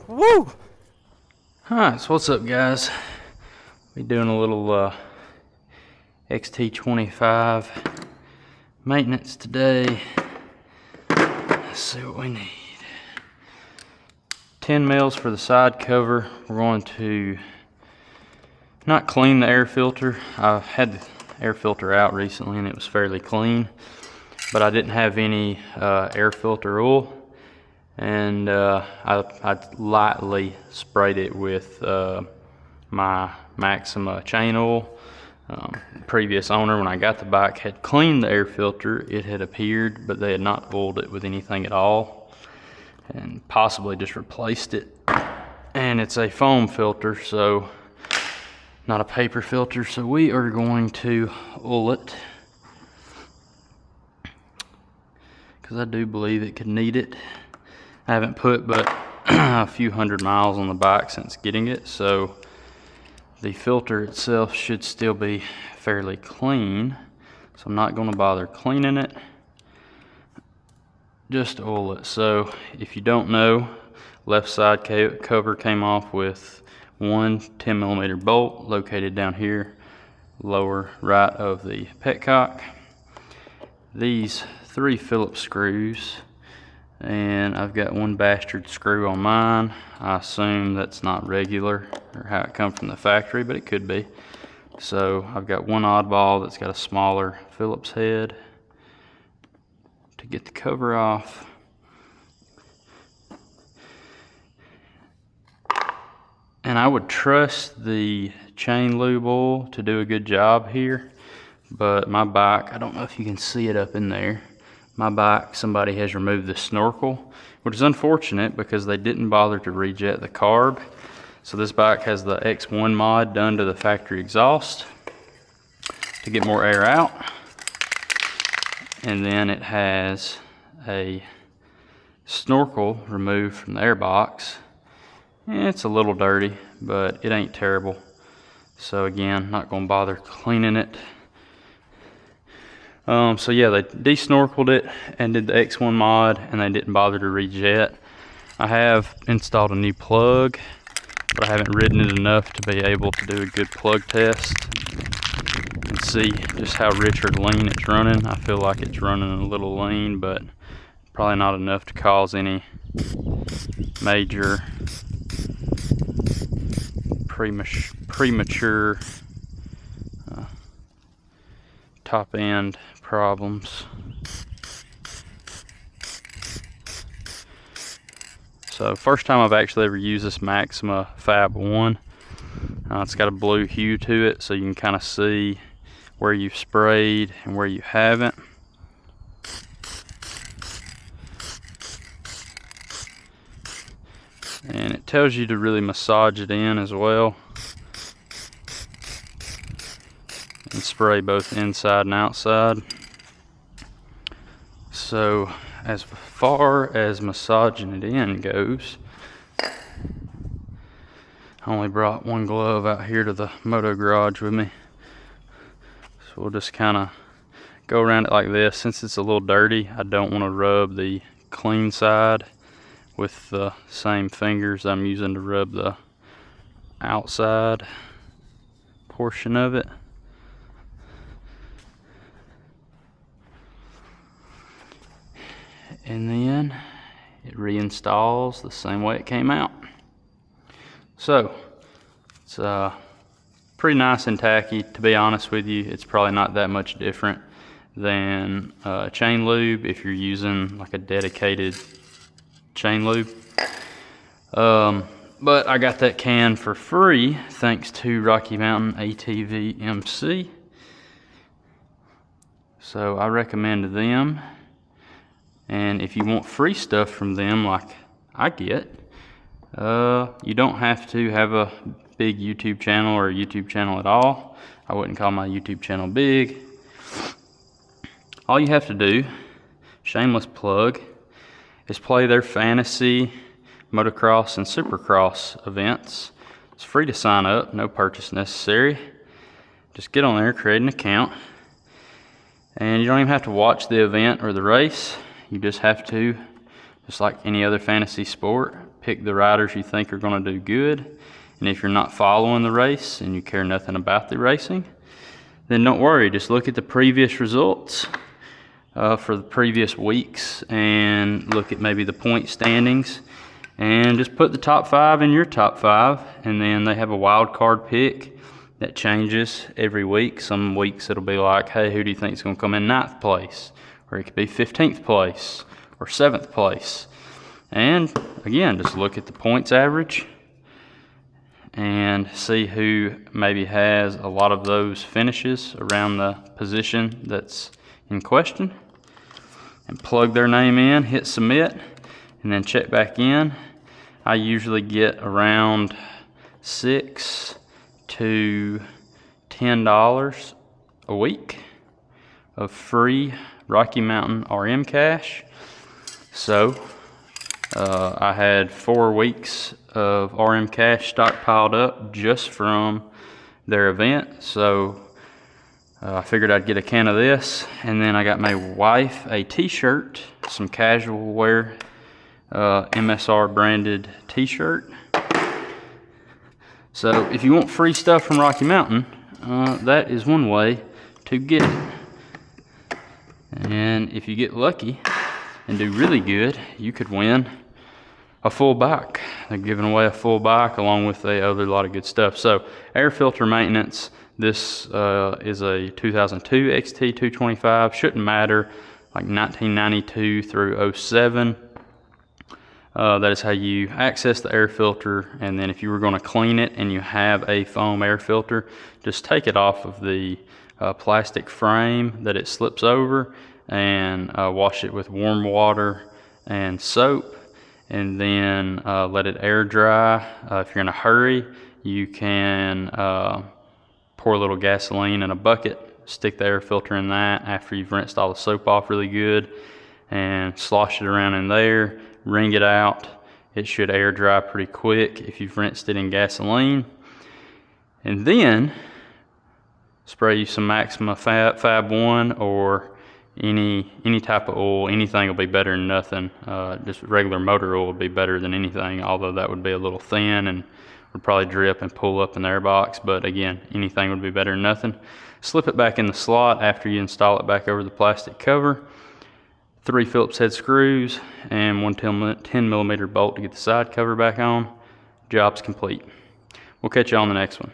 Woo! Alright, so what's up, guys? We're doing a little XT225 maintenance today. Let's see what we need. 10 mils for the side cover. We're going to not clean the air filter. I had the air filter out recently and it was fairly clean, but I didn't have any air filter oil, and I lightly sprayed it with my Maxima chain oil. Previous owner, when I got the bike, had cleaned the air filter. It had appeared, but they had not oiled it with anything at all, and possibly just replaced it. And it's a foam filter, so not a paper filter, so we are going to oil it because I do believe it could need it. I haven't put but a few hundred miles on the bike since getting it, so the filter itself should still be fairly clean, so I'm not going to bother cleaning it, just oil it. So if you don't know, left side cover came off with one 10mm bolt located down here lower right of the petcock. These 3 Phillips screws, and I've got one bastard screw on mine. I assume that's not regular or how it come from the factory, but it could be. So I've got one oddball that's got a smaller Phillips head to get the cover off. And I would trust the chain lube oil to do a good job here, but my bike, I don't know if you can see it up in there. My bike, somebody has removed the snorkel, which is unfortunate because they didn't bother to rejet the carb. So this bike has the X1 mod done to the factory exhaust to get more air out. And then it has a snorkel removed from the air box. It's a little dirty, but it ain't terrible. So again, not gonna bother cleaning it. So yeah, they de-snorkeled it and did the X1 mod, and they didn't bother to rejet. I have installed a new plug, but I haven't ridden it enough to be able to do a good plug test and see just how rich or lean it's running. I feel like it's running a little lean, but probably not enough to cause any major premature top end problems. So first time I've actually ever used this Maxima Fab 1. It's got a blue hue to it, so you can kind of see where you've sprayed and where you haven't. And it tells you to really massage it in as well and spray both inside and outside. So as far as massaging it in goes, I only brought one glove out here to the moto garage with me, so we'll just kind of go around it like this. Since it's a little dirty, I don't want to rub the clean side with the same fingers I'm using to rub the outside portion of it. And then it reinstalls the same way it came out. So it's pretty nice and tacky. To be honest with you, it's probably not that much different than chain lube if you're using like a dedicated chain lube. But I got that can for free thanks to Rocky Mountain ATVMV. So I recommend them. And if you want free stuff from them like I get, you don't have to have a big YouTube channel or a YouTube channel at all. I wouldn't call my YouTube channel big. All you have to do, shameless plug, is play their fantasy, motocross, and supercross events. It's free to sign up, no purchase necessary. Just get on there, create an account, and you don't even have to watch the event or the race. You just have to, just like any other fantasy sport, pick the riders you think are going to do good. And if you're not following the race and you care nothing about the racing, then don't worry, just look at the previous results for the previous weeks and look at maybe the point standings and just put the top 5 in your top 5, and then they have a wild card pick that changes every week. Some weeks it'll be like, hey, who do you think is going to come in 9th place? Or it could be 15th place or 7th place. And again, just look at the points average and see who maybe has a lot of those finishes around the position that's in question, and plug their name in, hit submit, and then check back in. I usually get around $6 to $10 a week of free Rocky Mountain RM cash. So I had 4 weeks of RM cash stockpiled up just from their event. So I figured I'd get a can of this, and then I got my wife a t-shirt, some casual wear MSR branded t-shirt. So if you want free stuff from Rocky Mountain, that is one way to get it. And if you get lucky and do really good, you could win a full bike. They're giving away a full bike along with a other lot of good stuff. So air filter maintenance, this is a 2002 XT225. Shouldn't matter, like 1992 through 07. That is how you access the air filter. And then if you were going to clean it and you have a foam air filter, just take it off of the plastic frame that it slips over and wash it with warm water and soap, and then let it air dry. If you're in a hurry, you can pour a little gasoline in a bucket, stick the air filter in that after you've rinsed all the soap off really good, and slosh it around in there, wring it out. It should air dry pretty quick if you've rinsed it in gasoline. And then spray you some Maxima Fab 1 or any type of oil. Anything will be better than nothing. Just regular motor oil would be better than anything, although that would be a little thin and would probably drip and pull up in the airbox. But again, anything would be better than nothing. Slip it back in the slot after you install it back over the plastic cover. 3 Phillips head screws and 1 10mm bolt to get the side cover back on. Job's complete. We'll catch you on the next one.